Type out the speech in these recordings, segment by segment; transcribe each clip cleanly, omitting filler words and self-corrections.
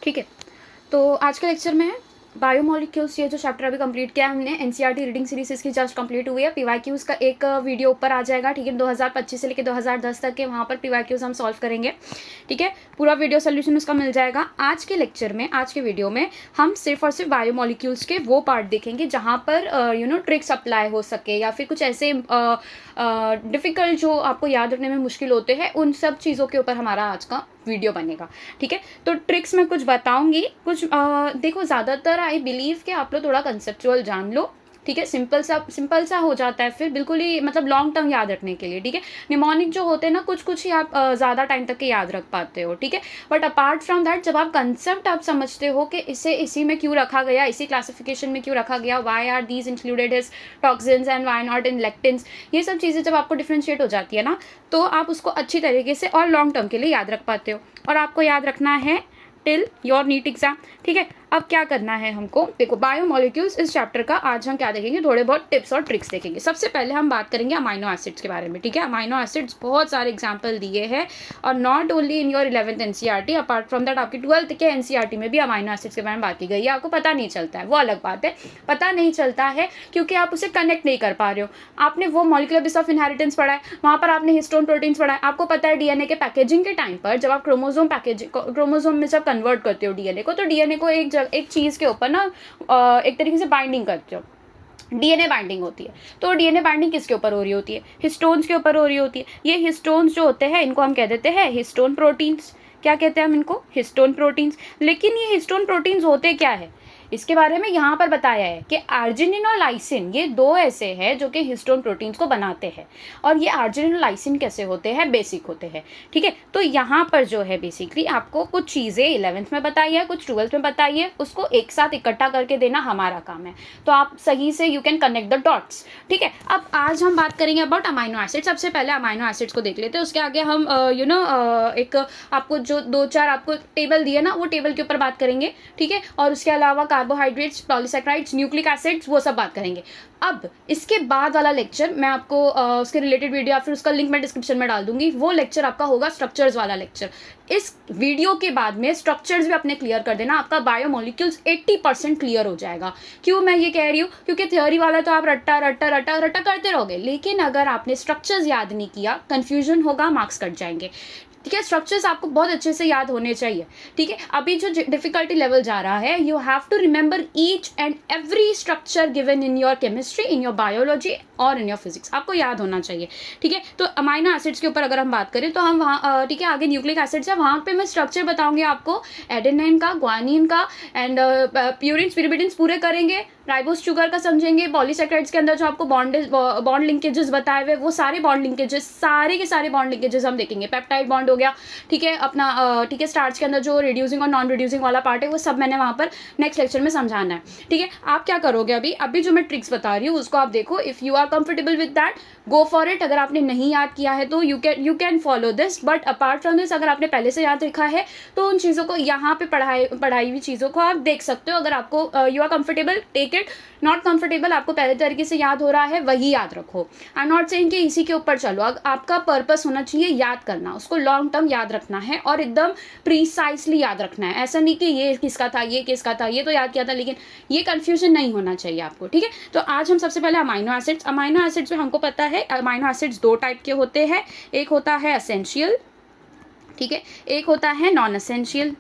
ठीक है। तो आज के लेक्चर में बायोमोलिक्यूल्स, ये जो चैप्टर अभी कंप्लीट किया है हमने, एनसीईआरटी रीडिंग सीरीज इसकी जस्ट कंप्लीट हुई है। पीवाईक्यूज का एक वीडियो ऊपर आ जाएगा, ठीक है, 2025 से लेकर 2010 तक के, वहाँ पर पीवाईक्यूज हम सॉल्व करेंगे, ठीक है। पूरा वीडियो सोल्यूशन उसका मिल जाएगा। आज के लेक्चर में, आज के वीडियो में हम सिर्फ और सिर्फ बायोमोलिक्यूल्स के वो पार्ट देखेंगे जहाँ पर ट्रिक्स अप्लाई हो सके, या फिर कुछ ऐसे डिफ़िकल्ट जो आपको याद रखने में मुश्किल होते हैं, उन सब चीज़ों के ऊपर हमारा आज का वीडियो बनेगा, ठीक है। तो ट्रिक्स मैं कुछ बताऊंगी, कुछ देखो, ज़्यादातर आई बिलीव कि आप लोग थोड़ा कंसेप्चुअल जान लो, ठीक है। सिंपल सा हो जाता है, फिर बिल्कुल ही मतलब लॉन्ग टर्म याद रखने के लिए, ठीक है। निमोनिक जो होते हैं ना, कुछ ही आप ज़्यादा टाइम तक के याद रख पाते हो, ठीक है। बट अपार्ट फ्रॉम दैट, जब आप कंसेप्ट आप समझते हो कि इसे इसी में क्यों रखा गया, इसी क्लासिफिकेशन में क्यों रखा गया, why are these included as toxins and why not in lectins, ये सब चीज़ें जब आपको डिफ्रेंशिएट हो जाती है ना, तो आप उसको अच्छी तरीके से और लॉन्ग टर्म के लिए याद रख पाते हो। और आपको याद रखना है टिल योर नीट एग्जाम, ठीक है। अब क्या करना है हमको, देखो, बायोमोलिक्यूल्स इस चैप्टर का आज हम क्या देखेंगे, थोड़े बहुत टिप्स और ट्रिक्स देखेंगे। सबसे पहले हम बात करेंगे अमाइनो एसिड्स के बारे में, ठीक है। अमाइनो एसिड्स बहुत सारे एग्जांपल दिए हैं, और not only in your 11th NCERT, apart from that आपकी 12th के एनसीईआरटी में भी अमाइनो एसिड्स के बारे में बात की गई है। आपको पता नहीं चलता है, वो अलग बात है, पता नहीं चलता है क्योंकि आप उसे कनेक्ट नहीं कर पा रहे हो। आपने वो मॉलिक्यूलर बेस ऑफ इनहेरिटेंस पढ़ा है, वहाँ पर आपने हिस्टोन प्रोटीन्स पढ़ा है। आपको पता है डीएनए के पैकेजिंग के टाइम पर, जब आप क्रोमोजोम में जब कन्वर्ट करते हो डीएनए को, तो डीएनए को एक चीज़ के ऊपर ना एक तरीके से बाइंडिंग करते हो, डीएनए बाइंडिंग होती है। तो डीएनए बाइंडिंग किसके ऊपर हो रही होती है, हिस्टोन्स के ऊपर हो रही होती है। ये हिस्टोन्स जो होते हैं, इनको हम कह देते हैं हिस्टोन प्रोटीन्स। क्या कहते हैं हम इनको, हिस्टोन प्रोटीन्स। लेकिन ये हिस्टोन प्रोटीन्स होते क्या है, इसके बारे में यहाँ पर बताया है कि आर्जिनिन और लाइसिन, ये दो ऐसे हैं जो कि हिस्टोन प्रोटीन्स को बनाते हैं। और ये आर्जिनिन और लाइसिन कैसे होते हैं, बेसिक होते हैं, ठीक है। तो यहाँ पर जो है बेसिकली आपको कुछ चीज़ें 11th में बताई है, कुछ 12th में बताई है, उसको एक साथ इकट्ठा करके देना हमारा काम है। तो आप सही से you can connect the dots, ठीक है। अब आज हम बात करेंगे अबाउट अमाइनो एसिड। सबसे पहले अमाइनो एसिड्स को देख लेते हैं, उसके आगे हम एक आपको जो 2-4 आपको टेबल दिए ना, वो टेबल के ऊपर बात करेंगे, ठीक है। और उसके अलावा कार्बोहाइड्रेट्स, पॉलीसैकेराइड्स, न्यूक्लिक एसिड्स, वो सब बात करेंगे। अब इसके बाद वाला लेक्चर मैं आपको उसके रिलेटेड वीडियो या फिर उसका लिंक मैं डिस्क्रिप्शन में डाल दूंगी। वो लेक्चर आपका होगा स्ट्रक्चर्स वाला लेक्चर। इस वीडियो के बाद में स्ट्रक्चर्स भी अपने क्लियर कर देना, आपका बायोमोलिक्यूल्स 80% क्लियर हो जाएगा। क्यों मैं ये कह रही हूँ, क्योंकि थ्योरी वाला तो आप रट्टा रट्टा रट्टा रट्टा करते रहोगे, लेकिन अगर आपने स्ट्रक्चर्स याद नहीं किया, कन्फ्यूजन होगा, मार्क्स कट जाएंगे, ठीक है। स्ट्रक्चर्स आपको बहुत अच्छे से याद होने चाहिए, ठीक है। अभी जो डिफिकल्टी लेवल जा रहा है, you have to remember each and every structure given in your chemistry, in your biology और इन योर फिजिक्स, आपको याद होना चाहिए, ठीक है। तो अमाइनो एसिड्स के ऊपर अगर हम बात करें तो हम वहाँ, ठीक है, आगे न्यूक्लिक एसिड्स है, वहाँ पे मैं स्ट्रक्चर बताऊंगी आपको, एडेनाइन का, ग्वानिन का, एंड प्यूरिन्स पिरिमिडिन्स पूरे करेंगे, राइबोस शुगर का समझेंगे, पॉलीसैकेराइड्स के अंदर जो आपको बॉन्ड लिंकेजेस बताए हुए, वो सारे बॉन्ड लिंकेजेस, सारे के सारे बॉन्ड लिंकेजेस हम देखेंगे। पेप्टाइड बॉन्ड हो गया, ठीक है, अपना ठीक है, स्टार्च के अंदर जो रिड्यूसिंग और नॉन रिड्यूसिंग वाला पार्ट है, वो सब मैंने वहाँ पर नेक्स्ट लेक्चर में समझाना है, ठीक है। आप क्या करोगे, अभी जो मैं ट्रिक्स बता रही हूँ उसको आप देखो, if you are comfortable with that, go for it. अगर आपने नहीं याद किया है तो you can follow this, but apart from this, अगर आपने पहले से याद रखा है तो उन चीज़ों को, यहाँ पे पढ़ाई हुई चीज़ों को आप देख सकते हो। अगर आपको you are comfortable, take it. Not comfortable, आपको पहले तरीके से याद हो रहा है, वही याद रखो। आई एम नॉट सेइंग कि इसी के ऊपर चलो, आपका पर्पस होना चाहिए याद करना, उसको लॉन्ग टर्म याद रखना है और एकदम प्रीसाइसली याद रखना है। ऐसा नहीं कि ये किसका था, ये किसका था, ये तो याद किया था, लेकिन ये कन्फ्यूजन नहीं होना चाहिए आपको, ठीक है। तो आज हम सबसे पहले अमाइनो एसिड्स में हमको पता है अमाइनो एसिड्स 2 टाइप के होते हैं, एक होता है एसेंशियल, ठीक है, एक होता है नॉन एसेंशियल,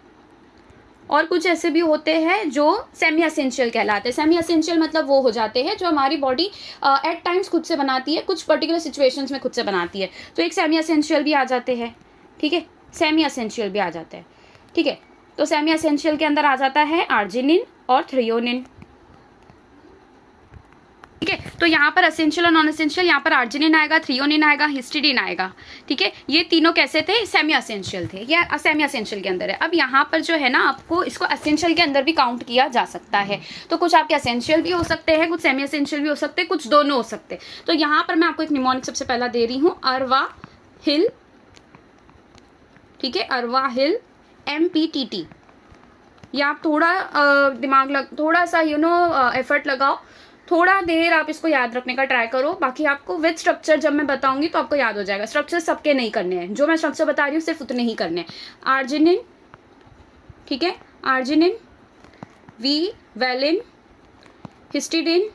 और कुछ ऐसे भी होते हैं जो सेमी एसेंशियल कहलाते हैं। सेमी एसेंशियल मतलब वो हो जाते हैं जो हमारी बॉडी एट टाइम्स खुद से बनाती है, कुछ पर्टिकुलर सिचुएशंस में खुद से बनाती है, तो एक सेमी एसेंशियल भी आ जाते हैं, ठीक है, सेमी एसेंशियल भी आ जाते हैं, ठीक है। तो सेमी एसेंशियल के अंदर आ जाता है आर्जिनिन और थ्रियोनिन, ठीक है। तो यहाँ पर एसेंशियल और नॉन एसेंशियल, यहाँ पर आर्जिनिन आएगा, थ्रियोनिन आएगा, हिस्टिडीन आएगा, ठीक है। ये तीनों कैसे थे, सेमी एसेंशियल थे, या सेमी एसेंशियल के अंदर है। अब यहाँ पर जो है ना, आपको इसको एसेंशियल के अंदर भी काउंट किया जा सकता है। तो कुछ आपके एसेंशियल भी हो सकते हैं, कुछ सेमी एसेंशियल भी हो सकते हैं, कुछ दोनों हो सकते हैं। तो यहाँ पर मैं आपको एक निमोनिक सबसे पहला दे रही हूँ, अरवा हिल, ठीक है, अरवा हिल MPTT। या आप थोड़ा थोड़ा सा एफर्ट लगाओ, थोड़ा देर आप इसको याद रखने का ट्राई करो। बाकी आपको विद स्ट्रक्चर जब मैं बताऊंगी तो आपको याद हो जाएगा। स्ट्रक्चर सबके नहीं करने हैं, जो मैं स्ट्रक्चर बता रही हूँ सिर्फ उतने ही करने हैं। आर्जिनिन, ठीक है, आर्जिनिन, वी वेलिन, हिस्टिडिन,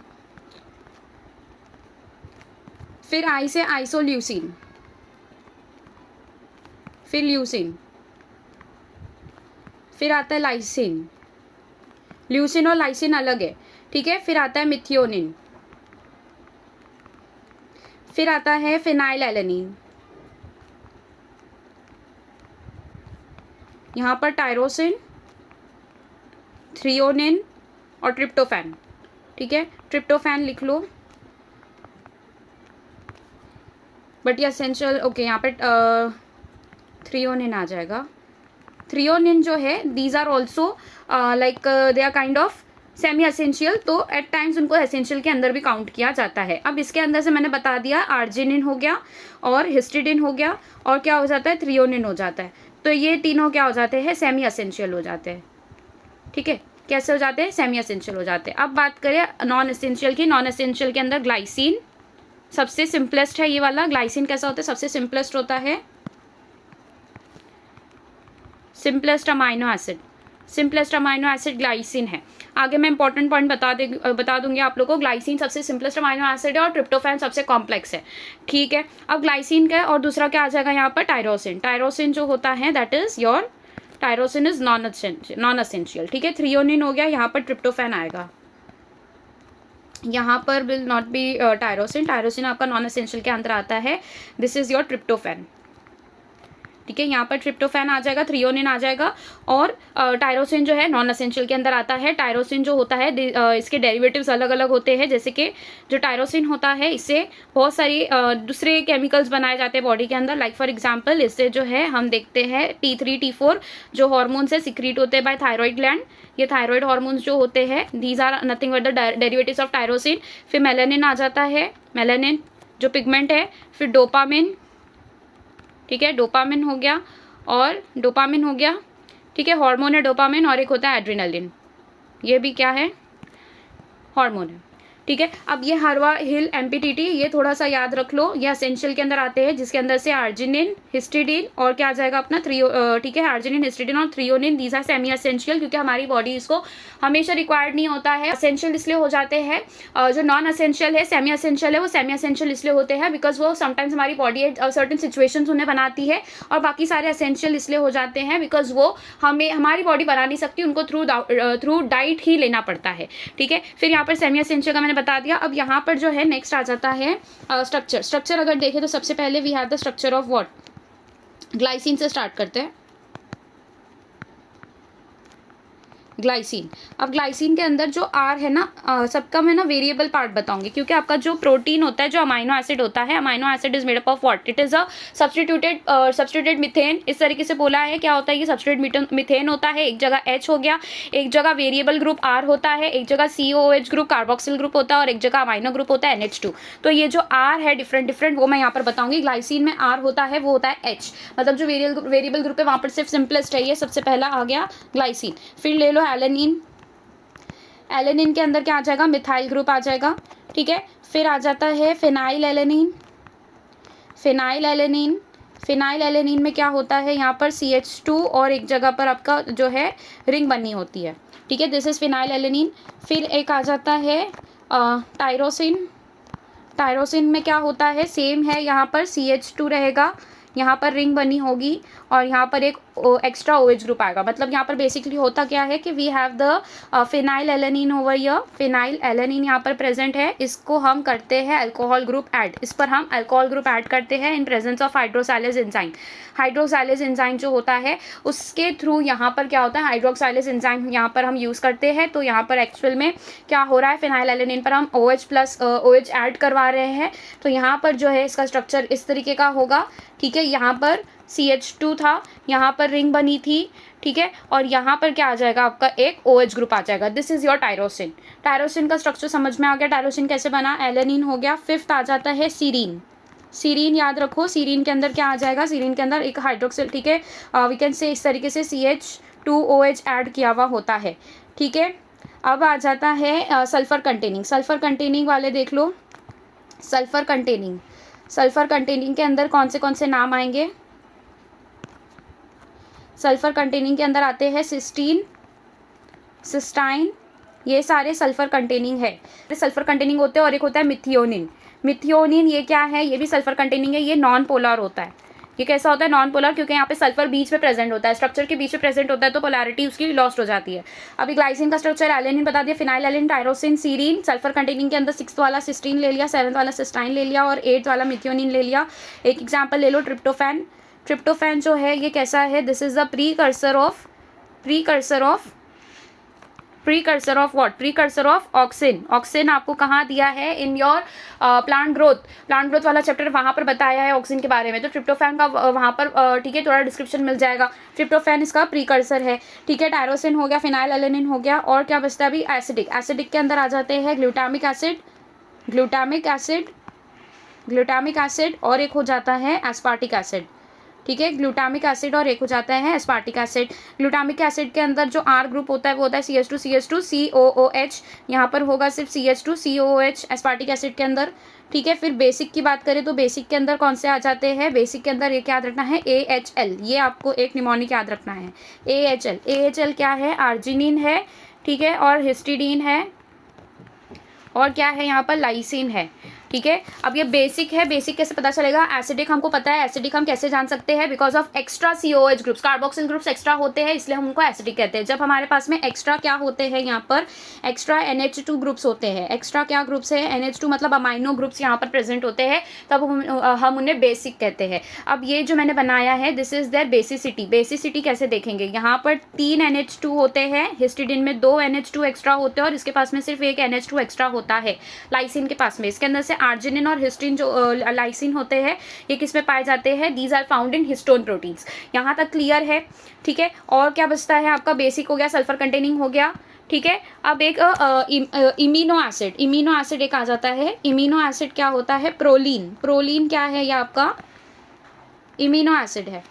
फिर आई से आइसोल्यूसिन, फिर ल्यूसिन, फिर आता है लाइसिन। ल्यूसिन और लाइसिन अलग है, ठीक है। फिर आता है मिथियोनिन, फिर आता है फिनाइल एलेनिन, यहाँ पर टायरोसिन, थ्रियोनिन और ट्रिप्टोफैन, ठीक है। ट्रिप्टोफैन लिख लो, बट ये एसेंशियल, ओके, यहाँ पे थ्रियोनिन आ जाएगा। थ्रियोनिन जो है these are also like they are kind of semi essential, तो एट टाइम्स उनको एसेंशियल के अंदर भी काउंट किया जाता है। अब इसके अंदर से मैंने बता दिया आर्जिनिन हो गया और हिस्टिडिन हो गया और क्या हो जाता है, थ्रियोनिन हो जाता है। तो ये तीनों क्या हो जाते हैं, सेमी एसेंशियल हो जाते हैं, ठीक है। कैसे हो जाते हैं, सेमी एसेंशियल हो जाते हैं। अब बात करें नॉन एसेंशियल की। नॉन एसेंशियल के अंदर ग्लाइसिन सबसे सिंपलेस्ट है, ये वाला ग्लाइसिन कैसा होता है, सबसे सिंपलेस्ट होता है, simplest amino acid, simplest amino acid glycine है। आगे मैं इंपॉर्टेंट पॉइंट बता दूंगी आप लोगों को। ग्लाइसिन सबसे सिंपलेस्ट अमाइनो एसिड है और ट्रिप्टोफैन सबसे कॉम्प्लेक्स है, ठीक है। अब ग्लाइसिन का और दूसरा क्या आ जाएगा यहाँ पर, टायरोसिन। टायरोसिन जो होता है that is your, tyrosine is non essential, ठीक है। थ्रियोनिन हो गया, यहाँ पर ट्रिप्टोफैन आएगा, यहाँ पर will not be tyrosine. Tyrosine आपका नॉन एसेंशियल के अंदर आता है, दिस इज योर ट्रिप्टोफैन, ठीक है। यहाँ पर ट्रिप्टोफैन आ जाएगा, थ्रियोनिन आ जाएगा और टायरोसिन जो है नॉन एसेंशियल के अंदर आता है। टायरोसिन जो होता है इसके डेरिवेटिव्स अलग अलग होते हैं, जैसे कि जो टायरोसिन होता है इससे बहुत सारी दूसरे केमिकल्स बनाए जाते हैं बॉडी के अंदर। लाइक फॉर एग्जांपल इससे जो है हम देखते हैं T3 T4 जो हॉर्मोन्स है सिक्रीट होते हैं बाय थायराइड ग्लैंड। ये थायराइड हॉर्मोन्स जो होते हैं these are nothing but the derivatives of tyrosine. फिर मेलानिन आ जाता है, मेलानिन जो पिगमेंट है। फिर डोपामिन, ठीक है, डोपामिन हो गया और डोपामिन हो गया, ठीक है, हार्मोन है डोपामिन। और एक होता है एड्रेनालिन, ये भी क्या है, हार्मोन है, ठीक है। अब ये हरवा हिल एमपीटीटी ये थोड़ा सा याद रख लो, ये एसेंशियल के अंदर आते हैं, जिसके अंदर से आर्जिनिन, हिस्टिडिन और क्या आ जाएगा अपना ठीक है, आर्जिनिन, हिस्टिडिन और threonine, these are semi essential, क्योंकि हमारी बॉडी इसको हमेशा रिक्वायर्ड नहीं होता है। एसेंशियल इसलिए हो जाते हैं, जो नॉन एसेंशियल है, सेमी एसेंशियल है, वो सेमी एसेंशियल इसलिए होते हैं बिकॉज वो समटाइम्स हमारी बॉडी सर्टन सिचुएशंस उन्हें बनाती है। और बाकी सारे एसेंशियल इसलिए हो जाते हैं बिकॉज वो हमें हमारी बॉडी बना नहीं सकती, उनको थ्रू डाइट ही लेना पड़ता है, ठीक है। फिर यहाँ पर सेमी एसेंशियल का मैंने बता दिया। अब यहाँ पर जो है नेक्स्ट आ जाता है स्ट्रक्चर। स्ट्रक्चर अगर देखें तो सबसे पहले we have the structure of what, glycine से स्टार्ट करते हैं। ग्लाइसिन, अब ग्लाइसिन के अंदर जो आर है ना, सबका मैं ना वेरिएबल पार्ट बताऊंगी, क्योंकि आपका जो प्रोटीन होता है, जो अमाइनो एसिड होता है, amino acid is made up of what, it is a substituted methane. इस तरीके से बोला है, क्या होता है ये सब्स्टिट्यूटेड मिथेन होता है। एक जगह H हो गया, एक जगह वेरिएबल ग्रुप R होता है, एक जगह COOH ग्रुप कार्बोक्सिल ग्रुप होता है और एक जगह अमाइनो ग्रुप होता है NH2। तो ये जो R है डिफरेंट वो मैं यहाँ पर बताऊंगी। ग्लाइसिन में R होता है, वो होता है H, मतलब जो वेरिएबल ग्रुप है वहाँ पर सिर्फ सिंपलेस्ट है ये। सबसे पहला आ गया ग्लाइसिन। फिर ले लो एलेनिन, एलेनिन के अंदर क्या आ जाएगा, मिथाइल ग्रुप आ जाएगा, ठीक है। फिर आ जाता है phenyl alanine, phenyl alanine, phenyl alanine में क्या होता है, यहाँ पर CH2 और एक जगह पर आपका जो है रिंग बनी होती है, ठीक है, दिस इज फिनाइल एलेनिन। फिर एक आ जाता है टायरोसिन, टायरोसिन में क्या होता है, सेम है, यहाँ पर CH2 रहेगा, यहाँ पर रिंग बनी होगी और यहाँ पर एक एक्स्ट्रा OH ग्रुप आएगा। मतलब यहाँ पर बेसिकली होता क्या है कि we have the phenylalanine over here, phenylalanine यहाँ पर प्रेजेंट है, इसको हम करते हैं अल्कोहल ग्रुप ऐड, इस पर हम अल्कोहल ग्रुप ऐड करते हैं in presence of hydrolase enzyme. Hydrolase enzyme जो होता है उसके थ्रू यहाँ पर क्या होता है, हाइड्रोक्साइलेज एंजाइम यहाँ पर हम यूज़ करते हैं। तो यहाँ पर एक्चुअल में क्या हो रहा है, फिनाइल एलेनिन पर हम OH प्लस OH ऐड करवा रहे हैं। तो यहाँ पर जो है इसका स्ट्रक्चर इस तरीके का होगा, ठीक है। यहाँ पर CH2 था, यहाँ पर रिंग बनी थी, ठीक है, और यहाँ पर क्या आ जाएगा आपका एक OH ग्रुप आ जाएगा, this is your tyrosine. Tyrosine का स्ट्रक्चर समझ में आ गया, टायरोसिन कैसे बना, एलेनिन हो गया। फिफ्थ आ जाता है सीरीन, सीरीन याद रखो, सीरीन के अंदर क्या आ जाएगा, सीरीन के अंदर एक हाइड्रोक्सिल, ठीक है, वी कैन से इस तरीके से CH2OH ऐड किया हुआ होता है, ठीक है। अब आ जाता है सल्फर कंटेनिंग, सल्फर कंटेनिंग वाले देख लो, सल्फर कंटेनिंग, सल्फर कंटेनिंग के अंदर कौन से नाम आएंगे, सल्फर कंटेनिंग के अंदर आते हैं सिस्टीन, सिस्टाइन, ये सारे सल्फर कंटेनिंग है, सल्फर कंटेनिंग होते हैं। और एक होता है मिथियोनिन। मिथियोनिन ये क्या है, ये भी सल्फर कंटेनिंग है, ये नॉन पोलर होता है। ये कैसा होता है, नॉन पोलर, क्योंकि यहाँ पे सल्फर बीच में प्रेजेंट होता है, स्ट्रक्चर के बीच में प्रेजेंट होता है, तो पोलैरिटी उसकी लॉस्ट हो जाती है। अभी ग्लाइसिन का स्ट्रक्चर एलेनिन बता दिया, phenylalanine, tyrosine, serine, sulphur containing के अंदर 6th वाला सिस्टीन ले लिया, 7th वाला सिस्टाइन ले लिया और 8th वाला मिथियोनिन ले लिया। एक एग्जाम्पल ले लो ट्रिप्टोफैन। ट्रिप्टोफैन जो है ये कैसा है, this is the precursor of what, precursor of auxin. Auxin आपको कहाँ दिया है, इन योर प्लांट ग्रोथ वाला चैप्टर, वहाँ पर बताया है ऑक्सिन के बारे में। तो ट्रिप्टोफैन का वहाँ पर ठीक है थोड़ा डिस्क्रिप्शन मिल जाएगा। ट्रिप्टोफैन इसका प्रीकर्सर है, ठीक है। टायरोसिन हो गया, फिनाइल एलेनिन हो गया, और क्या बचता है अभी, एसिडिक के अंदर आ जाते हैं ग्लूटामिक एसिड, और एक हो जाता है एस्पार्टिक एसिड, ठीक है। ग्लूटामिक एसिड और एक हो जाता है एस्पार्टिक एसिड। ग्लूटामिक एसिड के अंदर जो R ग्रुप होता है वो होता है CH2 COOH, यहाँ पर होगा सिर्फ CH2 COOH एस्पार्टिक एसिड के अंदर, ठीक है। फिर बेसिक की बात करें तो बेसिक के अंदर कौन से आ जाते हैं, बेसिक के अंदर एक याद रखना है AHL, ये आपको एक निमोनिक याद रखना है AHL क्या है, आर्जिनिन है, ठीक है, और हिस्टिडीन है, और क्या है यहाँ पर, लाइसिन है, ठीक है। अब ये बेसिक है, बेसिक कैसे पता चलेगा, एसिडिक हमको पता है, एसिडिक हम कैसे जान सकते हैं, because of extra COH groups, carboxyl groups extra होते हैं, इसलिए हम उनको एसिडिक कहते हैं। जब हमारे पास में एक्स्ट्रा क्या होते हैं, यहाँ पर एक्स्ट्रा NH2 ग्रुप्स होते हैं। एक्स्ट्रा क्या ग्रुप्स है, NH2 मतलब अमाइनो ग्रुप्स यहाँ पर प्रेजेंट होते हैं, तब हम उन्हें बेसिक कहते हैं। अब ये जो मैंने बनाया है, दिस इज देयर बेसिसिटी कैसे देखेंगे, यहाँ पर 3 NH2 होते हैं, हिस्टिडिन में 2 NH2 एक्स्ट्रा होते हैं, और इसके पास में सिर्फ एक NH2 एक्स्ट्रा होता है लाइसिन के पास में। इसके अंदर से आर्जिनिन और हिस्टीन जो लाइसिन होते हैं, ये किस में पाए जाते हैं, these are found in histone proteins. यहाँ तक क्लियर है, ठीक है। और क्या बचता है आपका, बेसिक हो गया, सल्फर कंटेनिंग हो गया, ठीक है। अब एक इमिनो एसिड एक आ जाता है। इमिनो एसिड क्या होता है, प्रोलीन क्या है, ये आपका इमिनो एसिड है।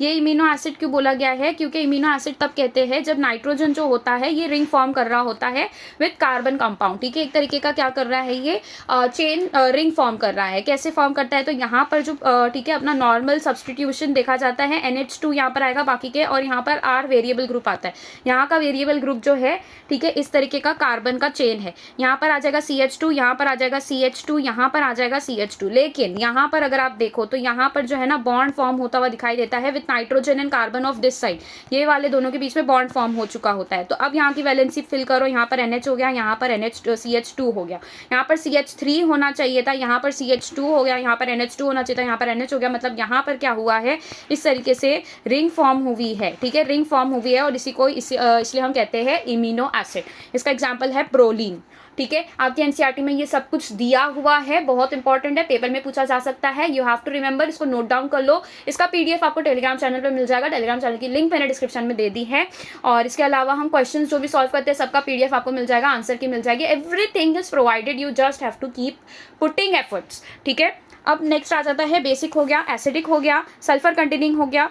ये इमिनो एसिड क्यों बोला गया है, क्योंकि इमिनो एसिड तब कहते हैं जब नाइट्रोजन जो होता है ये रिंग फॉर्म कर रहा होता है विद कार्बन कंपाउंड, ठीक है। एक तरीके का क्या कर रहा है, ये चेन रिंग फॉर्म कर रहा है। कैसे फॉर्म करता है, तो यहाँ पर जो ठीक है अपना नॉर्मल सब्सटीट्यूशन देखा जाता है, NH2 यहाँ पर आएगा बाकी के, और यहाँ पर R वेरिएबल ग्रुप आता है। यहाँ का वेरिएबल ग्रुप जो है, ठीक है, इस तरीके का कार्बन का चेन है। यहाँ पर आ जाएगा CH2, यहाँ पर आ जाएगा CH2, यहाँ पर आ जाएगा CH2। लेकिन यहाँ पर अगर आप देखो तो यहाँ पर जो है ना बॉन्ड फॉर्म होता हुआ दिखाई देता है with nitrogen and carbon of this side, ये वाले दोनों के बीच में बॉन्ड फॉर्म हो चुका होता है। तो अब यहाँ की वैलेंसी फिल करो, यहाँ पर NH हो गया, यहाँ पर CH2 हो गया, यहाँ पर CH3 होना चाहिए था, यहाँ पर CH2 हो गया, यहाँ पर NH2 होना चाहिए था, यहाँ पर NH हो गया। मतलब यहाँ पर क्या हुआ है, इस तरीके से रिंग फॉर्म हुई है, ठीक है, रिंग फॉर्म हुई है, और इसी को इसलिए हम कहते हैं इमिनो एसिड। इसका एग्जाम्पल है प्रोलीन, ठीक है। आपके NCERT में ये सब कुछ दिया हुआ है, बहुत इंपॉर्टेंट है, पेपर में पूछा जा सकता है, यू हैव टू रिमेंबर, इसको नोट डाउन कर लो। इसका PDF आपको टेलीग्राम चैनल पर मिल जाएगा, टेलीग्राम चैनल की लिंक मैंने डिस्क्रिप्शन में दे दी है। और इसके अलावा हम क्वेश्चन जो भी सॉल्व करते हैं सबका PDF आपको मिल जाएगा, आंसर की मिल जाएगी, everything is provided, you just have to keep putting efforts, ठीक है। अब नेक्स्ट आ जाता है, बेसिक हो गया, एसिडिक हो गया, सल्फर कंटेनिंग हो गया,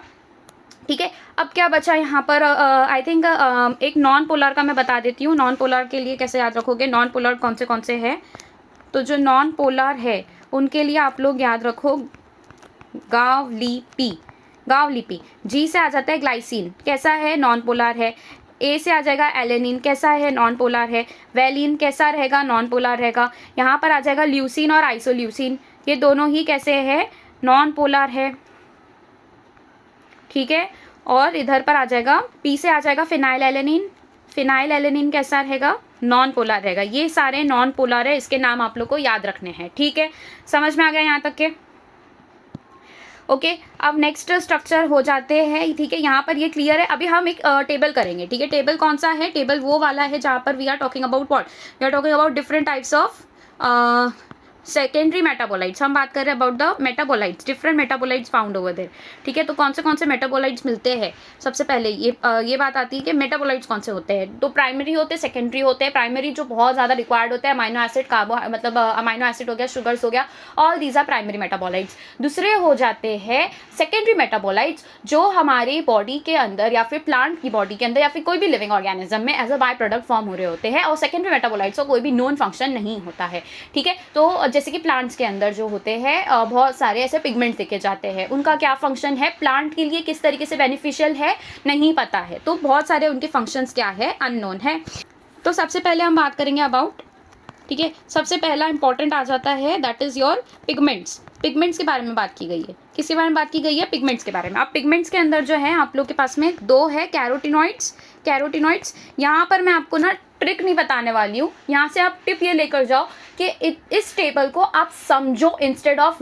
ठीक है। अब क्या बचा यहाँ पर, आई थिंक एक नॉन पोलर का मैं बता देती हूँ। नॉन पोलर के लिए कैसे याद रखोगे, नॉन पोलर कौन से हैं, तो जो नॉन पोलर है उनके लिए आप लोग याद रखो गावलीपी। G से आ जाता है ग्लाइसिन, कैसा है, नॉन पोलर है। A से आ जाएगा एलेनिन, कैसा है, नॉन पोलर है। वेलिन कैसा रहेगा, नॉन पोलर रहेगा। यहाँ पर आ जाएगा ल्यूसिन और आइसोल्यूसिन, ये दोनों ही कैसे है, नॉन पोलर है, ठीक है। और इधर पर आ जाएगा P से आ जाएगा फिनाइल एलेनिन कैसा रहेगा, नॉन पोलर रहेगा। ये सारे नॉन पोलर है, इसके नाम आप लोग को याद रखने हैं, ठीक है। समझ में आ गया यहाँ तक के, ओके। अब नेक्स्ट स्ट्रक्चर हो जाते हैं, ठीक है। यहाँ पर ये क्लियर है। अभी हम एक टेबल करेंगे, ठीक है। टेबल कौन सा है, टेबल वो वाला है जहाँ पर we are talking about what, we are talking about different types of secondary metabolites. हम बात कर रहे हैं about the metabolites, different metabolites found over there, ठीक है। तो कौन से मेटाबोलाइट्स मिलते हैं, सबसे पहले ये बात आती है कि मेटाबोलाइट्स कौन से होते हैं। तो प्राइमरी होते हैं, सेकेंडरी होते हैं। प्राइमरी जो बहुत ज़्यादा रिक्वायर्ड होता है, अमाइनो एसिड, मतलब अमाइनो एसिड हो गया, शुगर्स हो गया, all these are primary metabolites. दूसरे हो जाते हैं सेकेंडरी मेटाबोलाइट्स, जो हमारी बॉडी के अंदर या फिर प्लांट की बॉडी के अंदर या फिर कोई भी लिविंग ऑर्गेनिज्म में as a by product form हो रहे होते हैं, और सेकेंडरी मेटाबोलाइट्स का कोई भी नोन फंक्शन नहीं होता है, ठीक है। तो जैसे कि प्लांट्स के अंदर जो होते हैं बहुत सारे ऐसे पिगमेंट्स देखे जाते हैं, उनका क्या फंक्शन है, प्लांट के लिए किस तरीके से बेनिफिशियल है नहीं पता है, तो बहुत सारे उनके फंक्शंस क्या है अननोन है। तो सबसे पहले हम बात करेंगे अबाउट, ठीक है, सबसे पहला इंपॉर्टेंट आ जाता है that is your pigments. Pigments के बारे में बात की गई है, किसके बारे में बात की गई है, पिगमेंट्स के बारे में। अब पिगमेंट्स के अंदर जो है आप लोग के पास में दो है कैरोटिनॉइड्स। यहाँ पर मैं आपको ना ट्रिक नहीं बताने वाली हूँ, यहाँ से आप टिप ये लेकर जाओ कि इस टेबल को आप समझो इंस्टेड ऑफ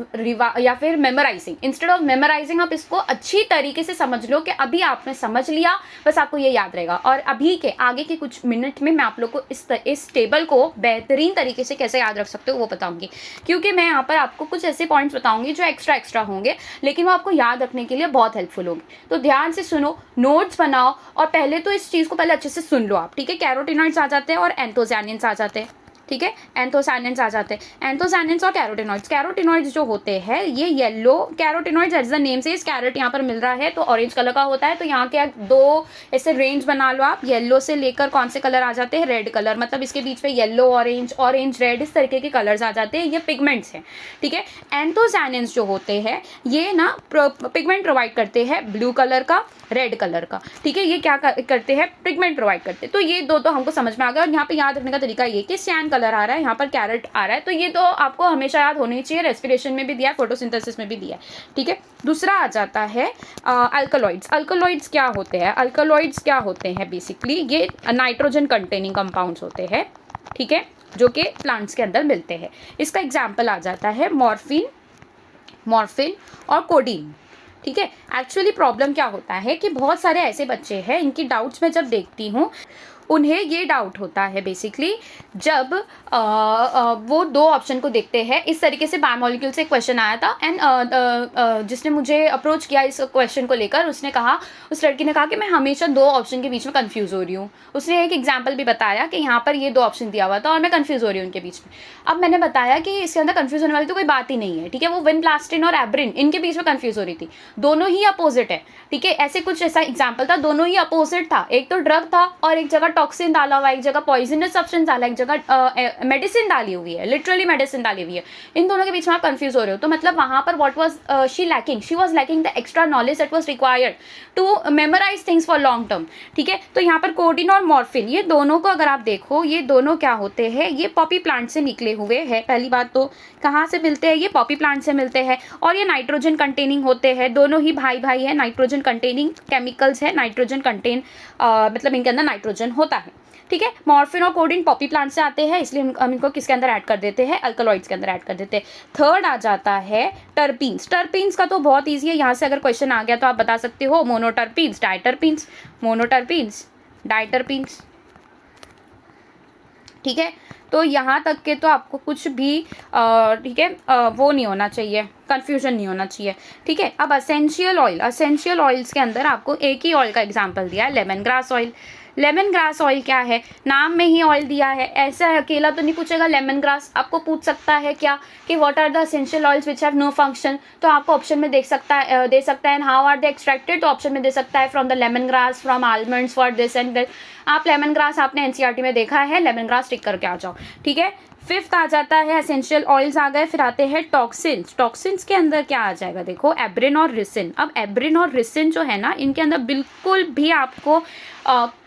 या फिर मेमोराइजिंग आप इसको अच्छी तरीके से समझ लो कि अभी आपने समझ लिया, बस आपको ये याद रहेगा। और अभी के आगे के कुछ मिनट में मैं आप लोग को इस टेबल को बेहतरीन तरीके से कैसे याद रख सकते हो वो बताऊंगी, क्योंकि मैं यहाँ पर आपको कुछ ऐसे पॉइंट्स बताऊंगी जो एक्स्ट्रा होंगे, लेकिन वो आपको याद रखने के लिए बहुत हेल्पफुल होंगे। तो ध्यान से सुनो, नोट्स बनाओ, और पहले तो इस चीज़ को पहले अच्छे से सुन लो आप, ठीक है। कैरोटिनॉइड्स आ जाते हैं और एंथोसायनिन्स आ जाते हैं, ठीक है, एंथोसायनिन्स आ जाते हैं। एंथोसायनिन्स और कैरोटिनॉइड्स जो होते हैं ये yellow carotenoids as the name से, इस कैरेट यहाँ पर मिल रहा है तो ऑरेंज कलर का होता है, तो यहाँ के दो ऐसे रेंज बना लो आप, येलो से लेकर कौन से कलर आ जाते हैं, रेड कलर, मतलब इसके बीच में येलो ऑरेंज रेड इस तरीके के कलर्स आ जाते हैं, ये पिगमेंट्स हैं, ठीक है। एंथोसायनिन्स जो होते हैं ये ना पिगमेंट प्रोवाइड करते हैं, ब्लू कलर का, रेड कलर का, ठीक है, ये क्या करते हैं, पिगमेंट प्रोवाइड करते हैं। तो ये दो तो हमको समझ में आ गया, और यहाँ पे याद रखने का तरीका ये कि सियान कलर आ रहा है, यहाँ पर कैरेट आ रहा है, तो ये तो आपको हमेशा याद होनी चाहिए, रेस्पिरेशन में भी दिया है, फोटोसिंथेसिस में भी दिया है, ठीक है। दूसरा आ जाता है अल्कलॉइड्स क्या होते हैं, अल्कलॉइड्स क्या होते हैं, बेसिकली ये नाइट्रोजन कंटेनिंग कंपाउंड्स होते हैं, ठीक है, जो कि प्लांट्स के अंदर मिलते हैं। इसका एग्जाम्पल आ जाता है मॉर्फिन और कोडीन, ठीक है। एक्चुअली प्रॉब्लम क्या होता है कि बहुत सारे ऐसे बच्चे हैं, इनकी डाउट्स मैं जब देखती हूँ उन्हें ये डाउट होता है बेसिकली जब वो दो ऑप्शन को देखते हैं। इस तरीके से बायोमोलिक्यूल से क्वेश्चन आया था, एंड जिसने मुझे अप्रोच किया इस क्वेश्चन को लेकर, उसने कहा, उस लड़की ने कहा कि मैं हमेशा दो ऑप्शन के बीच में कंफ्यूज हो रही हूँ। उसने एक एग्जाम्पल भी बताया कि यहाँ पर ये दो ऑप्शन दिया हुआ था और मैं कंफ्यूज हो रही हूँ उनके बीच में। अब मैंने बताया कि इसके अंदर कंफ्यूज होने वाली तो कोई बात ही नहीं है, ठीक है, वो विनप्लास्टिन और एब्रिन इनके बीच में कंफ्यूज हो रही थी, दोनों ही अपोजिट है, ठीक है। ऐसे कुछ ऐसा एग्जाम्पल था, दोनों ही अपोजिट था, एक तो ड्रग था और एक जगह टॉक्सिन डाला हुआ, एक जगह पॉइजनस सब्सटेंस डाला, एक जगह मेडिसिन डाली हुई है, लिटरली मेडिसिन डाली हुई है। इन दोनों के बीच में आप कंफ्यूज हो रहे हो, तो मतलब वहां पर what was she was lacking the extra knowledge that was required to memorise things for long term, ठीक है। तो यहाँ पर कोडीन और मॉर्फिन, ये दोनों को अगर आप देखो, ये दोनों क्या होते हैं, ये पॉपी प्लांट से निकले हुए हैं। पहली बात तो कहाँ से मिलते हैं, ये पॉपी प्लांट से मिलते हैं, और ये नाइट्रोजन कंटेनिंग होते हैं, दोनों ही भाई है, नाइट्रोजन कंटेनिंग केमिकल्स है, नाइट्रोजन कंटेन मतलब इनके अंदर नाइट्रोजन होता है, ठीक है। मॉर्फिन और कोडीन पॉपी प्लांट से आते हैं, इसलिए हम इनको किसके अंदर ऐड कर देते हैं, अल्कलॉइड्स के अंदर ऐड कर देते हैं। थर्ड आ जाता है टर्पीन्स। टर्पीन्स का तो बहुत ईजी है, यहाँ से अगर क्वेश्चन आ गया तो आप बता सकते हो, मोनोटर्पीन्स, डायटर्पीन्स, मोनोटर्पीन्स, डायटर्पीन्स, ठीक है। तो यहाँ तक के तो आपको कुछ भी ठीक है वो नहीं होना चाहिए, कन्फ्यूजन नहीं होना चाहिए, ठीक है। अब असेंशियल ऑयल्स के अंदर आपको एक ही ऑयल का एग्जाम्पल दिया है, lemon grass oil. Lemon grass oil क्या है, नाम में ही ऑयल दिया है, ऐसा अकेला तो नहीं पूछेगा लेमन ग्रास, आपको पूछ सकता है क्या कि what are the essential oils which have no function, तो आपको ऑप्शन में दे सकता है हाउ आर दे एक्सट्रैक्टेड, तो ऑप्शन में दे सकता है from the lemongrass, from almonds, for this and that. आप लेमन ग्रास आपने एनसीईआरटी में देखा है, लेमन ग्रास टिक करके आ जाओ, ठीक है। फिफ्थ आ जाता है एसेंशियल ऑयल्स आ गए, फिर आते हैं टॉक्सिन्स। टॉक्सिन्स के अंदर क्या आ जाएगा, देखो एब्रिन और रिसिन। अब एब्रिन और रिसिन जो है ना, इनके अंदर बिल्कुल भी आपको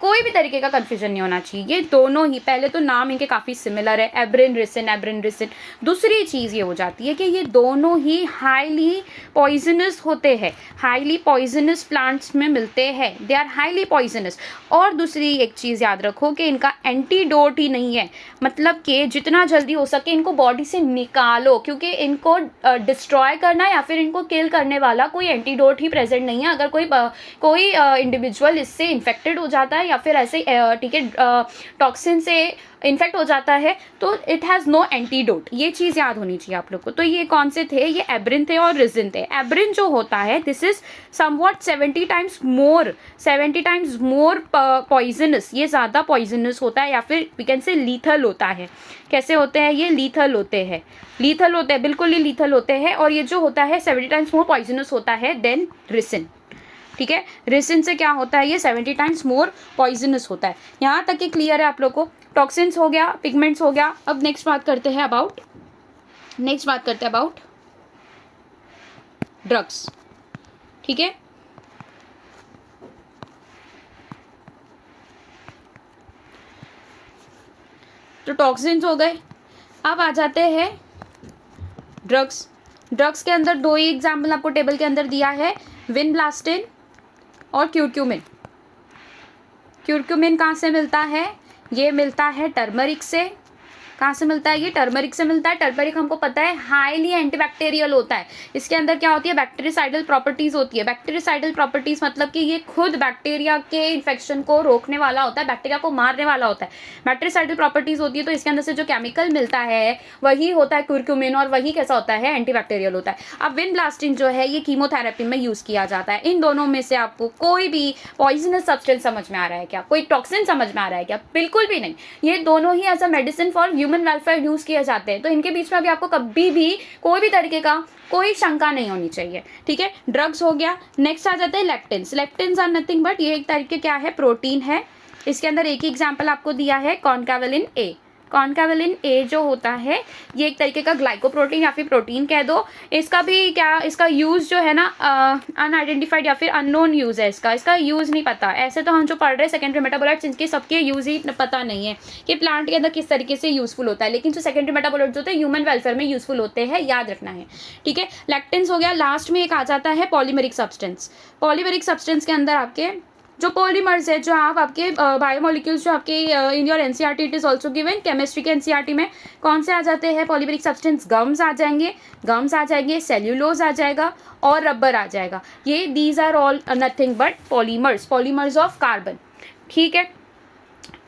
कोई भी तरीके का कंफ्यूजन नहीं होना चाहिए, ये दोनों ही, पहले तो नाम इनके काफ़ी सिमिलर है, एब्रिन रिसिन। दूसरी चीज़ ये हो जाती है कि ये दोनों ही हाईली पॉइजनस होते हैं, हाईली पॉइजनस प्लांट्स में मिलते हैं, दे आर हाईली पॉइजनस। और दूसरी एक चीज़ याद रखो कि इनका एंटीडोट ही नहीं है, मतलब कि जितना जल्दी हो सके इनको बॉडी से निकालो, क्योंकि इनको डिस्ट्रॉय करना या फिर इनको किल करने वाला कोई एंटीडोट ही प्रेजेंट नहीं है। अगर कोई इंडिविजुअल इससे इन्फेक्टेड हो जाता है या फिर ऐसे ठीक है टॉक्सिन से इन्फेक्ट हो जाता है, तो इट हैज़ नो एंटीडोट, ये चीज़ याद होनी चाहिए आप लोग को। तो ये कौन से थे, ये एब्रिन थे और रिसिन थे। एब्रिन जो होता है this is somewhat 70 times more poisonous, ये ज़्यादा पॉइजनस होता है, या फिर वी कैन से लीथल होता है। कैसे होते हैं ये, लीथल होते हैं, बिल्कुल ही लीथल होते हैं। और ये जो होता है 70 टाइम्स मोर पॉइजनस होता है देन रिसिन, ठीक है। रिसिन से क्या होता है, ये 70 टाइम्स मोर पॉइजनस होता है। यहाँ तक ये क्लियर है आप लोग को। टॉक्सिन्स हो गया, पिगमेंट्स हो गया। अब नेक्स्ट बात करते हैं अबाउट नेक्स्ट बात करते हैं अबाउट ड्रग्स, ठीक है। तो टॉक्सिन्स हो गए, अब आ जाते हैं ड्रग्स। ड्रग्स के अंदर दो ही एग्जाम्पल आपको टेबल के अंदर दिया है, विनब्लास्टिन और क्यूरक्यूमिन। क्यूरक्यूमिन कहाँ से मिलता है? ये मिलता है टर्मरिक से। कहाँ से मिलता है? ये टर्मरिक से मिलता है। टर्मरिक हमको पता है हाईली एंटीबैक्टीरियल होता है। इसके अंदर क्या होती है? बैक्टीरिसाइडल प्रॉपर्टीज होती है। बैक्टीरिसाइडल प्रॉपर्टीज मतलब कि ये खुद बैक्टीरिया के इन्फेक्शन को रोकने वाला होता है, बैक्टीरिया को मारने वाला होता है। बैक्टीरिसाइडल प्रॉपर्टीज होती है, तो इसके अंदर से जो केमिकल मिलता है वही होता है क्यूरक्यूमिन, और वही कैसा होता है? एंटीबैक्टीरियल होता है। अब विनब्लास्टिन जो है ये कीमोथेरेपी में यूज किया जाता है। इन दोनों में से आपको कोई भी पॉइजनस सब्सटेंस समझ में आ रहा है क्या? कोई टॉक्सिन समझ में आ रहा है क्या? बिल्कुल भी नहीं। ये दोनों ही as a medicine for human welfare use किए जाते हैं, तो इनके बीच में अभी आपको कभी भी कोई भी तरीके का कोई शंका नहीं होनी चाहिए, ठीक है। ड्रग्स हो गया। नेक्स्ट आ जाते हैं lectins. Lectins are nothing but ये एक तरीके क्या है? प्रोटीन है। इसके अंदर एक ही एग्जाम्पल आपको दिया है, कॉन्कावेलिन ए। कॉन्कावेलिन ए जो होता है ये एक तरीके का ग्लाइकोप्रोटीन या फिर प्रोटीन कह दो। इसका भी क्या, इसका यूज़ जो है ना अनआइडेंटिफाइड या फिर अननोन यूज़ है इसका यूज़ नहीं पता। ऐसे तो हम जो पढ़ रहे हैं सेकेंडरी मेटाबोलाइट्स, इनके सबके यूज़ ही पता नहीं है कि प्लांट के अंदर किस तरीके से यूज़फुल होता है, लेकिन जो सेकेंडरी मेटाबोलाइट्स होते हैं ह्यूमन वेलफेयर में यूज़फुल होते हैं, याद रखना है, ठीक है। लैक्टेंस हो गया। लास्ट में एक आ जाता है पॉलीमेरिक सब्सटेंस। पॉलीमेरिक सब्सटेंस के अंदर आपके जो पॉलीमर्स है, जो आपके बायोमोलिक्यूल्स जो आपके in your NCERT it is also given, chemistry के एनसीईआरटी में कौन से आ जाते हैं पॉलीमेरिक सब्सटेंस? गम्स आ जाएंगे, सेल्यूलोज आ जाएगा और रबर आ जाएगा। ये these are all nothing but polymers of carbon, ठीक है।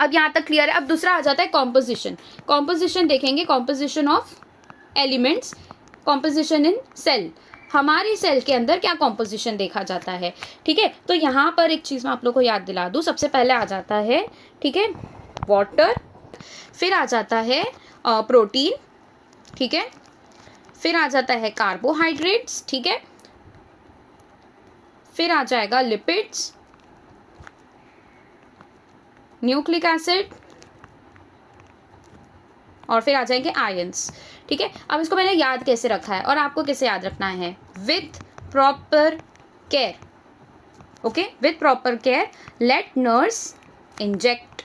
अब यहाँ तक क्लियर है। अब दूसरा आ जाता है कॉम्पोजिशन। कॉम्पोजिशन देखेंगे, composition of elements, composition in cell. हमारी सेल के अंदर क्या कॉम्पोजिशन देखा जाता है, ठीक है। तो यहाँ पर एक चीज़ मैं आप लोग को याद दिला दूँ। सबसे पहले आ जाता है, ठीक है, वाटर, फिर आ जाता है प्रोटीन, ठीक है, फिर आ जाता है कार्बोहाइड्रेट्स, ठीक है, फिर आ जाएगा लिपिड्स, न्यूक्लिक एसिड, और फिर आ जाएंगे आयंस, ठीक है। अब इसको मैंने याद कैसे रखा है और आपको कैसे याद रखना है? With proper care, okay, with proper care let nurse inject,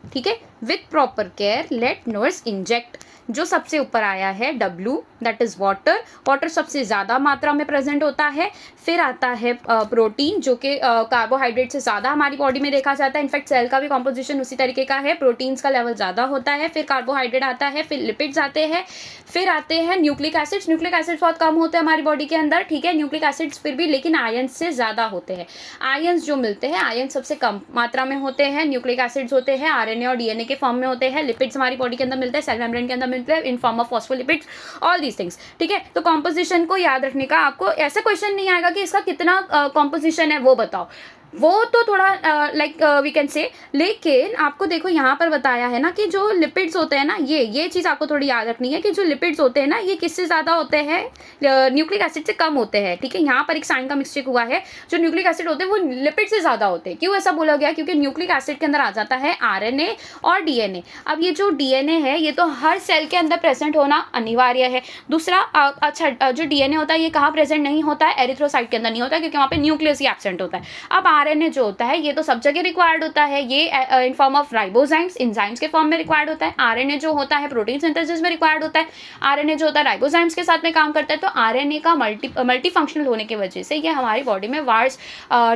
ठीक है। With proper care let nurse inject. जो सबसे ऊपर आया है W, that is water. Water सबसे ज़्यादा मात्रा में प्रेजेंट होता है। फिर आता है प्रोटीन, जो कि कार्बोहाइड्रेट से ज़्यादा हमारी बॉडी में देखा जाता है। इनफैक्ट सेल का भी कॉम्पोजिशन उसी तरीके का है, प्रोटीन्स का लेवल ज़्यादा होता है, फिर कार्बोहाइड्रेट आता है, फिर लिपिड्स आते हैं, फिर आते हैं न्यूक्लिक एसिड्स। न्यूक्लिक एसिड्स बहुत कम होते हैं हमारी बॉडी के अंदर, ठीक है, न्यूक्लिक एसिड्स फिर भी, लेकिन आयंस से ज़्यादा होते हैं। आयंस जो मिलते हैं, आयंस सबसे कम मात्रा में होते हैं। न्यूक्लिक एसिड्स होते हैं RNA और DNA के फॉर्म में होते हैं। लिपिड्स हमारी बॉडी के अंदर मिलते हैं, सेल मेम्ब्रेन के अंदर मिलते हैं in form of phospholipids, all these things, ठीक है। तो कॉम्पोजिशन को याद रखने का, आपको ऐसा क्वेश्चन नहीं आएगा कि इसका कितना कॉम्पोजिशन है वो बताओ, वो तो थोड़ा लाइक वी कैन से, लेकिन आपको देखो यहाँ पर बताया है ना कि जो लिपिड्स होते हैं ना, ये चीज़ आपको थोड़ी याद रखनी है कि जो लिपिड्स होते हैं ना ये किससे ज़्यादा होते हैं? न्यूक्लिक एसिड से कम होते हैं, ठीक है। यहाँ पर एक साइन का मिस्टेक हुआ है, जो न्यूक्लिक एसिड होते हैं वो लिपिड से ज़्यादा होते हैं। क्यों ऐसा बोला गया? क्योंकि न्यूक्लिक एसिड के अंदर आ जाता है RNA और DNA। अब ये जो DNA है ये तो हर सेल के अंदर प्रेजेंट होना अनिवार्य है। दूसरा अच्छा, जो DNA होता है ये कहाँ प्रेजेंट नहीं होता है? एरिथ्रोसाइट के अंदर नहीं होता है, क्योंकि वहाँ पे न्यूक्लियस ही एब्सेंट होता है। अब RNA जो होता है ये तो सब जगह रिक्वायर्ड होता है, ये in form of ribozymes, enzymes के फॉर्म में रिक्वायर्ड होता है। RNA जो होता है प्रोटीन सिंथेसिस में रिक्वायर्ड होता है। RNA जो होता है राइबोजाइम्स के साथ में काम करता है। तो RNA का मल्टी फंक्शनल होने की वजह से ये हमारी बॉडी में वार्स,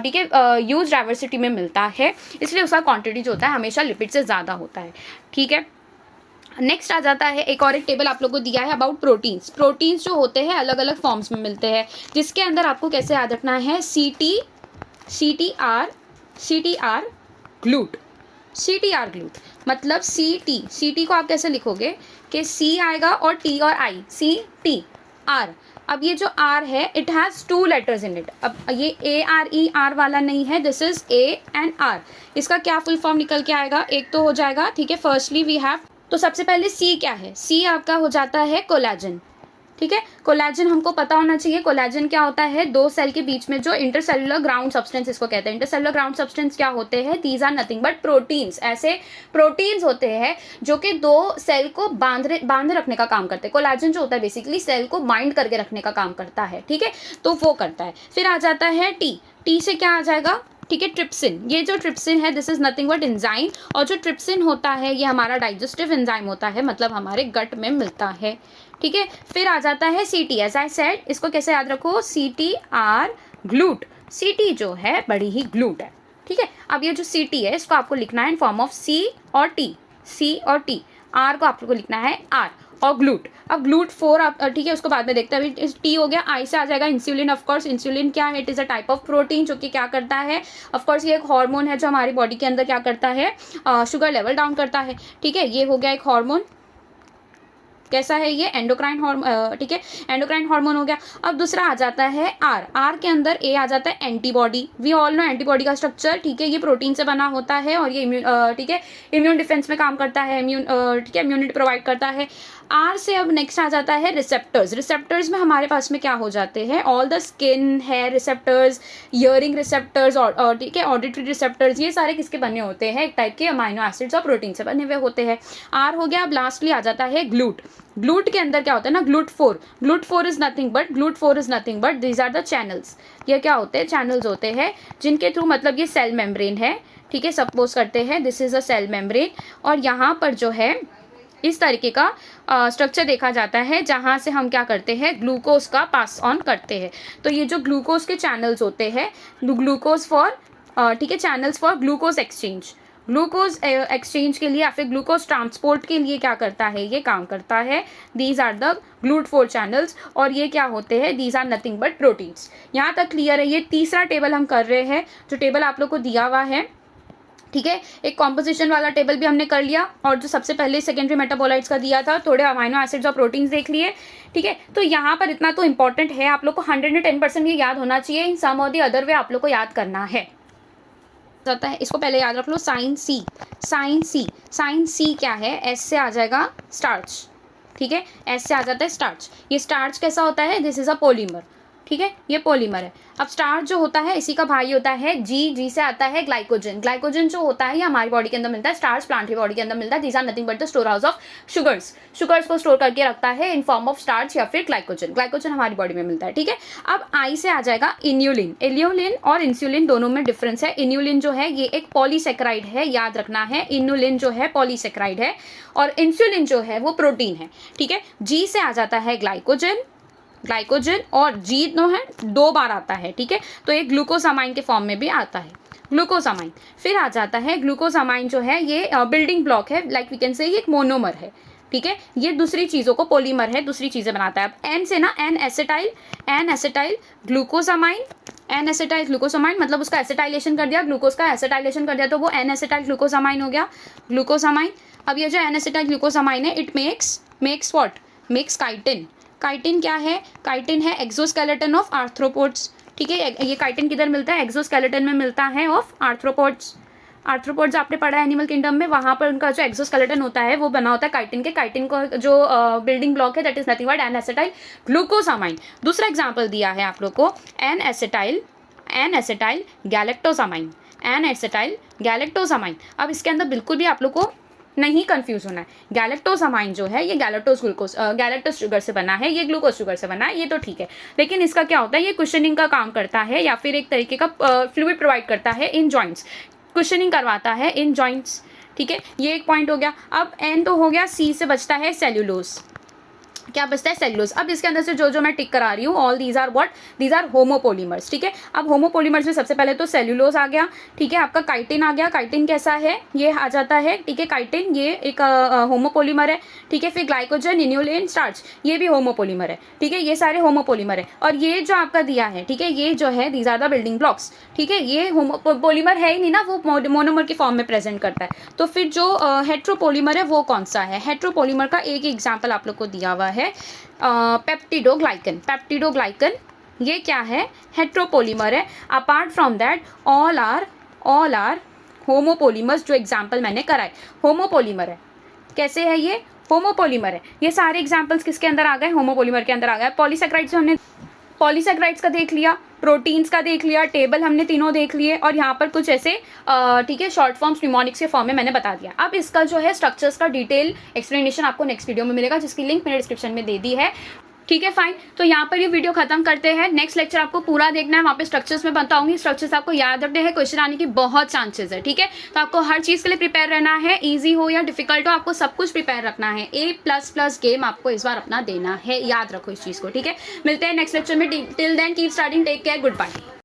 ठीक है, ह्यूज डाइवर्सिटी में मिलता है, इसलिए उसका क्वांटिटी जो होता है हमेशा लिपिड से ज़्यादा होता है, ठीक है। नेक्स्ट आ जाता है एक और एक टेबल आप लोगों को दिया है अबाउट प्रोटीन्स। प्रोटीन्स जो होते हैं अलग अलग फॉर्म्स में मिलते हैं, जिसके अंदर आपको कैसे याद रखना है? CTR ग्लूट, CTR ग्लूट मतलब CT को आप कैसे लिखोगे कि C आएगा और T और I, CTR। अब ये जो R है it has 2 letters in it. अब ये ARER वाला नहीं है, this is A and R। इसका क्या फुल फॉर्म निकल के आएगा? एक तो हो जाएगा, ठीक है, फर्स्टली वी हैव, तो सबसे पहले C क्या है? C आपका हो जाता है कोलाजन, ठीक है। कोलेजन हमको पता होना चाहिए, कोलेजन क्या होता है, दो सेल के बीच में जो इंटरसेलुलर ग्राउंड सब्सटेंस इसको कहते हैं। इंटरसेलुलर ग्राउंड सब्सटेंस क्या होते हैं, these are nothing but proteins. ऐसे प्रोटीन्स होते हैं जो कि दो सेल को बांधे रखने का काम करते हैं। कोलेजन जो होता है बेसिकली सेल को बाइंड करके रखने का काम करता है, ठीक है, तो वो करता है। फिर आ जाता है टी से क्या आ जाएगा, ठीक है, ट्रिप्सिन। ये जो ट्रिप्सिन है this is nothing but enzyme, और जो ट्रिप्सिन होता है ये हमारा डाइजेस्टिव एंजाइम होता है, मतलब हमारे गट में मिलता है, ठीक है। फिर आ जाता है सीटी, एज आई सेड, इसको कैसे याद रखो, सीटी आर ग्लूट। सीटी जो है बड़ी ही ग्लूट है, ठीक है। अब ये जो सीटी है इसको आपको लिखना है इन फॉर्म ऑफ सी और टी, सी और टी। आर को आपको लिखना है आर और ग्लूट। अब ग्लूट 4 आप ठीक है उसको बाद में देखते हैं। अभी टी हो गया, आई से आ जाएगा इंसुलिन। ऑफ कोर्स इंसुलिन क्या है, it is a type of protein जो कि क्या करता है, ऑफ कोर्स ये एक हार्मोन है जो हमारी बॉडी के अंदर क्या करता है, शुगर लेवल डाउन करता है, ठीक है। ये हो गया एक हार्मोन, कैसा है ये, एंडोक्राइन हार्मोन, ठीक है, एंडोक्राइन हार्मोन हो गया। अब दूसरा आ जाता है आर के अंदर ए आ जाता है antibody. We all know antibody का स्ट्रक्चर, ठीक है, ये प्रोटीन से बना होता है और ये ठीक है इम्यून डिफेंस में काम करता है, ठीक है, इम्यूनिटी प्रोवाइड करता है। आर से अब नेक्स्ट आ जाता है रिसेप्टर्स। रिसेप्टर्स में हमारे पास में क्या हो जाते हैं, all the skin, hair receptors, hearing receptors, और ठीक है ऑडिटरी रिसेप्टर्स, ये सारे किसके बने होते हैं, एक टाइप के अमाइनो एसिड्स और प्रोटीन से बने हुए होते हैं। आर हो गया। अब लास्टली आ जाता है ग्लूट। ग्लूट के अंदर क्या होता है ना, GLUT 4 is nothing but these are the channels. ये क्या होते हैं, चैनल्स होते हैं जिनके थ्रू, मतलब ये सेल मेम्ब्रेन है, ठीक है, सपोज करते हैं this is a cell membrane, और यहाँ पर जो है इस तरीके का स्ट्रक्चर देखा जाता है जहाँ से हम क्या करते हैं, ग्लूकोज का पास ऑन करते हैं। तो ये जो ग्लूकोज के चैनल्स होते हैं, ग्लूकोज फॉर ठीक है channels for glucose exchange, glucose exchange के लिए या फिर ग्लूकोज ट्रांसपोर्ट के लिए क्या करता है, ये काम करता है। These are the GLUT 4 channels, और ये क्या होते हैं, these are nothing but proteins. यहाँ तक क्लियर है। ये तीसरा टेबल हम कर रहे हैं, जो टेबल आप लोग को दिया हुआ है, ठीक है। एक कॉम्पोजिशन वाला टेबल भी हमने कर लिया, और जो सबसे पहले सेकेंडरी मेटाबोलाइट्स का दिया था, थोड़े अमाइनो एसिड्स और प्रोटीन्स देख लिए, ठीक है। तो यहाँ पर इतना तो इंपॉर्टेंट है, आप लोग को 110% ये याद होना चाहिए। इन सम और दी अदर वे आप लोग को याद करना है जाता है। इसको पहले याद रख लो, साइन सी क्या है, एस से आ जाएगा स्टार्च, ठीक है, एस से आ जाता है स्टार्च। ये स्टार्च कैसा होता है, दिस इज अ पॉलीमर, ठीक है, ये पॉलीमर है। अब स्टार्च जो होता है इसी का भाई होता है जी से आता है ग्लाइकोजन। ग्लाइकोजन जो होता है ये हमारी बॉडी के अंदर मिलता है, स्टार्च प्लांट की बॉडी के अंदर मिलता है। These are nothing but the storehouse of sugars को स्टोर करके रखता है इन फॉर्म ऑफ स्टार्च या फिर ग्लाइकोजन हमारी बॉडी में मिलता है, ठीक है। अब आई से आ जाएगा इन्यूलिन और इंसुलिन दोनों में डिफरेंस है। इन्यूलिन जो है ये एक पॉलीसेक्राइड है, याद रखना है, इन्यूलिन जो है पॉलीसेक्राइड है और इंसुलिन जो है वो प्रोटीन है, ठीक है। जी से आ जाता है ग्लाइकोजन और जी नो है 2 बार आता है, ठीक है, तो एक ग्लूकोसामाइन के फॉर्म में भी आता है, ग्लूकोसामाइन। फिर आ जाता है ग्लूकोसामाइन जो है ये बिल्डिंग ब्लॉक है, लाइक वी कैन से ये एक मोनोमर है, ठीक है, ये दूसरी चीज़ों को पॉलीमर है, दूसरी चीज़ें बनाता है। अब एन से ना एन एसिटाइल ग्लूकोसामाइन, मतलब उसका एसिटाइलेशन कर दिया, ग्लूकोज का एसिटाइलेशन कर दिया, तो वो एन एसिटाइल ग्लूकोसामाइन हो गया, ग्लूकोसामाइन। अब ये जो एन एसिटाइल ग्लूकोसामाइन है it makes what, makes chitin. Chitin क्या है, काइटिन है एक्सोस्केलेटन ऑफ आर्थ्रोपोड्स, ठीक है। ये काइटिन किधर मिलता है, एक्सोस्केलेटन में मिलता है ऑफ आर्थ्रोपोड्स। आर्थ्रोपोड्स आपने पढ़ा है एनिमल किंगडम में, वहाँ पर उनका जो एक्सोस्केलेटन होता है वो बना होता है काइटिन के। काइटिन को जो बिल्डिंग ब्लॉक है that is nothing but N acetyl glucosamine. दूसरा एग्जाम्पल दिया है आप लोग को एन एसिटाइल गैलेक्टोसामाइन। अब इसके अंदर बिल्कुल भी आप लोग को नहीं कंफ्यूज होना है। गैलेक्टोसामाइन जो है ये गैलेक्टोस शुगर से बना है, ये ग्लूकोज शुगर से बना है, ये तो ठीक है, लेकिन इसका क्या होता है, ये कुशनिंग का काम करता है या फिर एक तरीके का फ्लूइड प्रोवाइड करता है इन जॉइंट्स, कुशनिंग करवाता है इन जॉइंट्स, ठीक है, ये एक पॉइंट हो गया। अब एन तो हो गया, सी से बचता है सेल्यूलोज, क्या बचता है, सेल्यूलोज। अब इसके अंदर से जो मैं टिक करा रही हूँ ऑल दीज आर होमोपोलीमर्स, ठीक है। अब होमोपोलीमर्स में सबसे पहले तो सेल्यूलोज आ गया, ठीक है, आपका काइटिन आ गया। काइटिन कैसा है, ये आ जाता है, ठीक है, काइटिन ये एक होमोपोलीमर है, ठीक है। फिर ग्लाइकोजन, इन्यूलिन, स्टार्च ये भी होमोपोलीमर है, ठीक है, ये सारे होमोपोलीमर है। और ये जो आपका दिया है, ठीक है, ये जो है these are the building blocks, ठीक है, ये होमोपोलीमर है ही नहीं ना, वो मोनोमर के फॉर्म में प्रेजेंट करता है। तो फिर जो हेट्रोपोलीमर है वो कौन सा है, हेट्रोपोलीमर का एक एग्जाम्पल आप लोग को दिया हुआ है पेप्टिडोग्लाइकन। ये क्या है, हेट्रोपोलीमर है। Apart from that all are homopolymers, जो एग्जाम्पल मैंने कराए होमोपोलीमर है। कैसे है ये, होमोपोलीमर है। ये सारे एग्जाम्पल्स किसके अंदर आ गए, होमोपोलीमर के अंदर आ गए। पॉलीसेक्राइड्स हमने पॉलीसेक्राइड्स का देख लिया, प्रोटीन्स का देख लिया, टेबल हमने तीनों देख लिए, और यहाँ पर कुछ ऐसे ठीक है शॉर्ट फॉर्म्स निमोनिक्स के फॉर्म में मैंने बता दिया। अब इसका जो है स्ट्रक्चर्स का डिटेल एक्सप्लेनेशन आपको नेक्स्ट वीडियो में मिलेगा, जिसकी लिंक मैंने डिस्क्रिप्शन में दे दी है। ठीक है फाइन, तो यहाँ पर ये वीडियो खत्म करते हैं। नेक्स्ट लेक्चर आपको पूरा देखना है, वहाँ पे स्ट्रक्चर्स में बताऊंगी। स्ट्रक्चर्स आपको याद रखने हैं, क्वेश्चन आने की बहुत चांसेस है। ठीक है, तो आपको हर चीज़ के लिए प्रिपेयर रहना है, इजी हो या डिफिकल्ट हो, आपको सब कुछ प्रिपेयर रखना है। A++ गेम आपको इस बार अपना देना है, याद रखो इस चीज़ को। ठीक है, मिलते हैं नेक्स्ट लेक्चर में। Till then keep studying, take care, good bye.